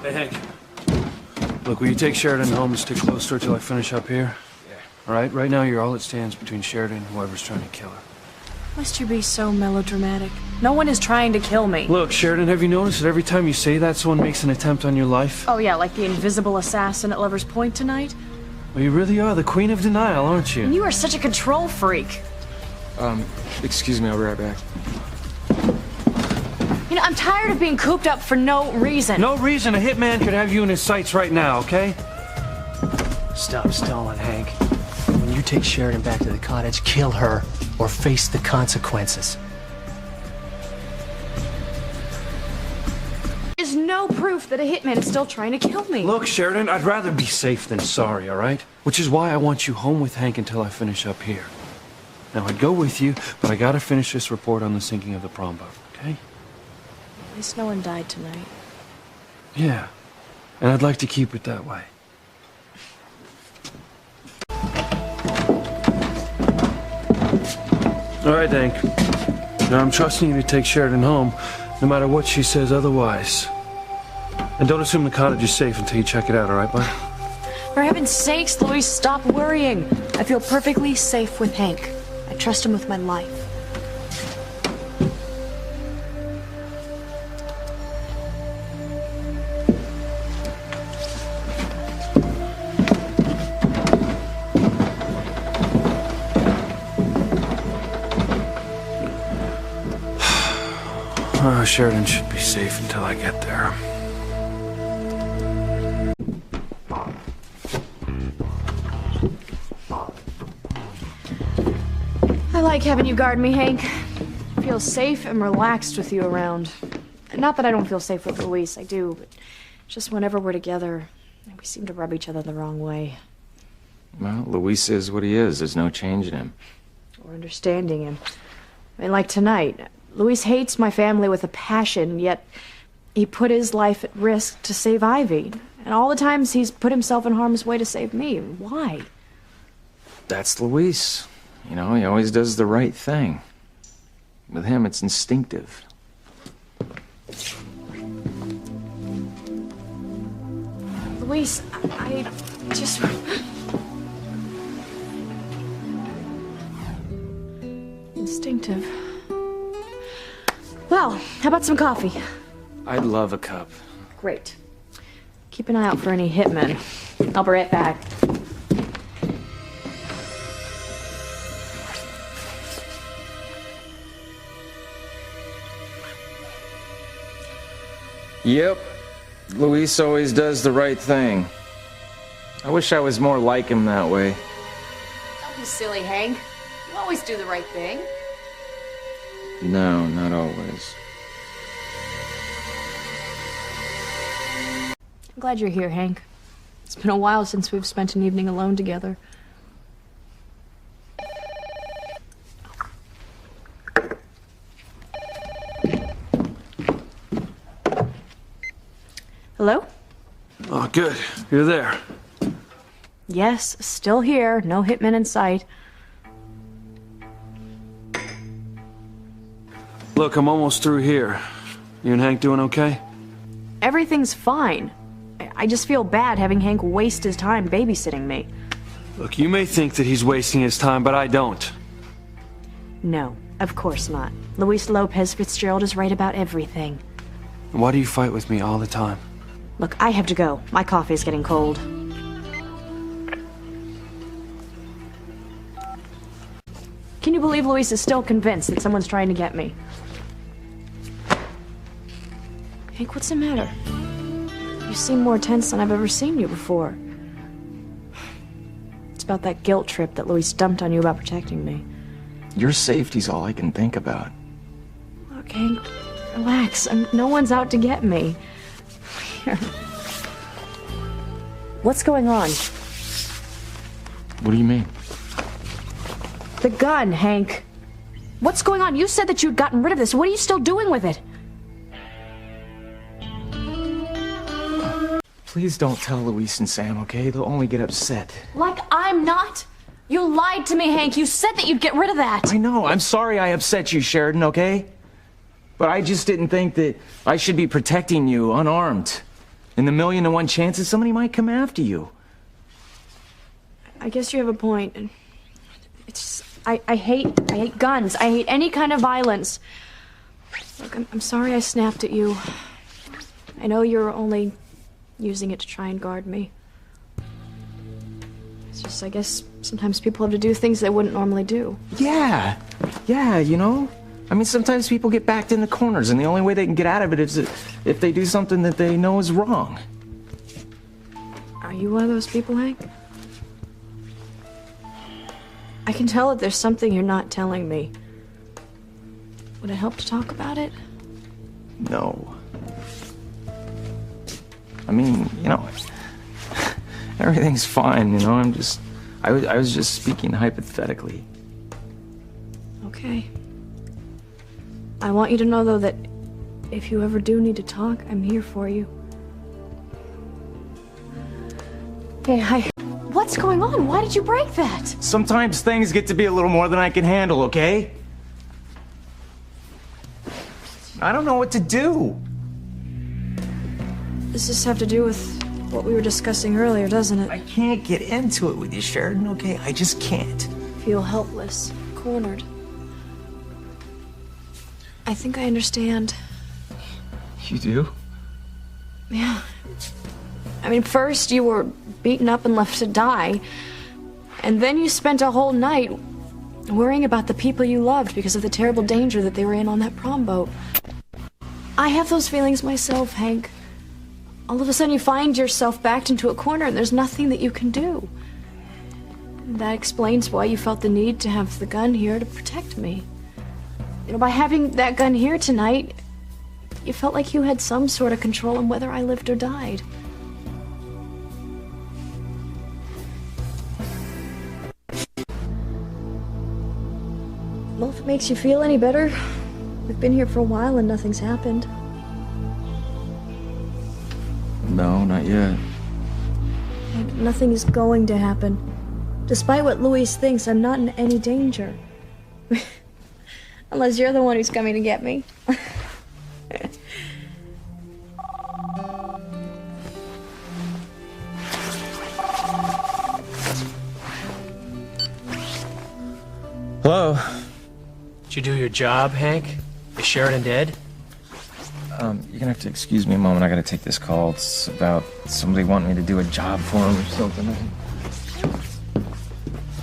Hey, Hank. Look, will you take Sheridan home and stick close to her till I finish up here? Yeah. All right? Right now, you're all that stands between Sheridan and whoever's trying to kill her. Must you be so melodramatic? No one is trying to kill me. Look, Sheridan, have you noticed that every time you say that, someone makes an attempt on your life? Oh yeah, like the invisible assassin at Lover's Point tonight? Well, you really are the queen of denial, aren't you? And you are such a control freak. Excuse me, I'll be right back. You know, I'm tired of being cooped up for no reason. No reason a hitman could have you in his sights right now, okay? Stop stalling, Hank. When you take Sheridan back to the cottage, kill her or face the consequences. There's no proof that a hitman is still trying to kill me. Look, Sheridan, I'd rather be safe than sorry, all right? Which is why I want you home with Hank until I finish up here. Now, I'd go with you, but I gotta finish this report on the sinking of the prom boat, okay? At least no one died tonight. Yeah, and I'd like to keep it that way. All right, Hank. Now I'm trusting you to take Sheridan home, no matter what she says otherwise. And don't assume the cottage is safe until you check it out, all right, bud? For heaven's sakes, Louise, stop worrying. I feel perfectly safe with Hank. I trust him with my life. Sheridan should be safe until I get there. I like having you guard me, Hank. I feel safe and relaxed with you around. Not that I don't feel safe with Louise, I do, but just whenever we're together, we seem to rub each other the wrong way. Well, Luis is what he is. There's no change in him. Or understanding him. I mean, like tonight. Luis hates my family with a passion, yet he put his life at risk to save Ivy. And all the times he's put himself in harm's way to save me. Why? That's Luis. You know, he always does the right thing. With him, it's instinctive. Luis, I just... Instinctive. Well, how about some coffee? I'd love a cup. Great. Keep an eye out for any hitmen. I'll be right back. Yep. Luis always does the right thing. I wish I was more like him that way. Don't be silly, Hank. You always do the right thing. No, not always. I'm glad you're here, Hank. It's been a while since we've spent an evening alone together. Hello? Oh, good. You're there. Yes, still here. No hitmen in sight. Look, I'm almost through here. You and Hank doing okay? Everything's fine. I just feel bad having Hank waste his time babysitting me. Look, you may think that he's wasting his time, but I don't. No, of course not. Luis Lopez Fitzgerald is right about everything. Why do you fight with me all the time? Look, I have to go. My coffee is getting cold. Can you believe Luis is still convinced that someone's trying to get me? Hank, what's the matter? You seem more tense than I've ever seen you before. It's about that guilt trip that Luis dumped on you about protecting me. Your safety's all I can think about. Look, Hank, relax. No one's out to get me. Here. What's going on? What do you mean? The gun, Hank. What's going on? You said that you'd gotten rid of this. What are you still doing with it? Please don't tell Luis and Sam, okay? They'll only get upset. Like I'm not? You lied to me, Hank. You said that you'd get rid of that. I know. I'm sorry I upset you, Sheridan, okay? But I just didn't think that I should be protecting you unarmed. In the 1,000,000 to 1 chances, somebody might come after you. I guess you have a point. It's I hate guns. I hate any kind of violence. Look, I'm sorry I snapped at you. I know you're only using it to try and guard me. It's just, I guess, sometimes people have to do things they wouldn't normally do. Yeah, you know? I mean, sometimes people get backed into corners, and the only way they can get out of it is if they do something that they know is wrong. Are you one of those people, Hank? I can tell that there's something you're not telling me. Would it help to talk about it? No. I mean, you know, everything's fine, you know? I was just speaking hypothetically. Okay. I want you to know, though, that if you ever do need to talk, I'm here for you. Hey, hi. What's going on? Why did you break that? Sometimes things get to be a little more than I can handle, okay? I don't know what to do. Does this have to do with what we were discussing earlier, doesn't it? I can't get into it with you, Sheridan, okay? I just can't. Feel helpless, cornered. I think I understand. You do? Yeah. I mean, first you were beaten up and left to die, and then you spent a whole night worrying about the people you loved because of the terrible danger that they were in on that prom boat. I have those feelings myself, Hank. All of a sudden you find yourself backed into a corner and there's nothing that you can do. That explains why you felt the need to have the gun here to protect me. You know, by having that gun here tonight, you felt like you had some sort of control on whether I lived or died. Well, if it makes you feel any better, we've been here for a while and nothing's happened. No, not yet. And nothing is going to happen. Despite what Luis thinks, I'm not in any danger. Unless you're the one who's coming to get me. Hello? Did you do your job, Hank? Is Sheridan dead? You're gonna have to excuse me a moment. I gotta take this call. It's about somebody wanting me to do a job for him or something.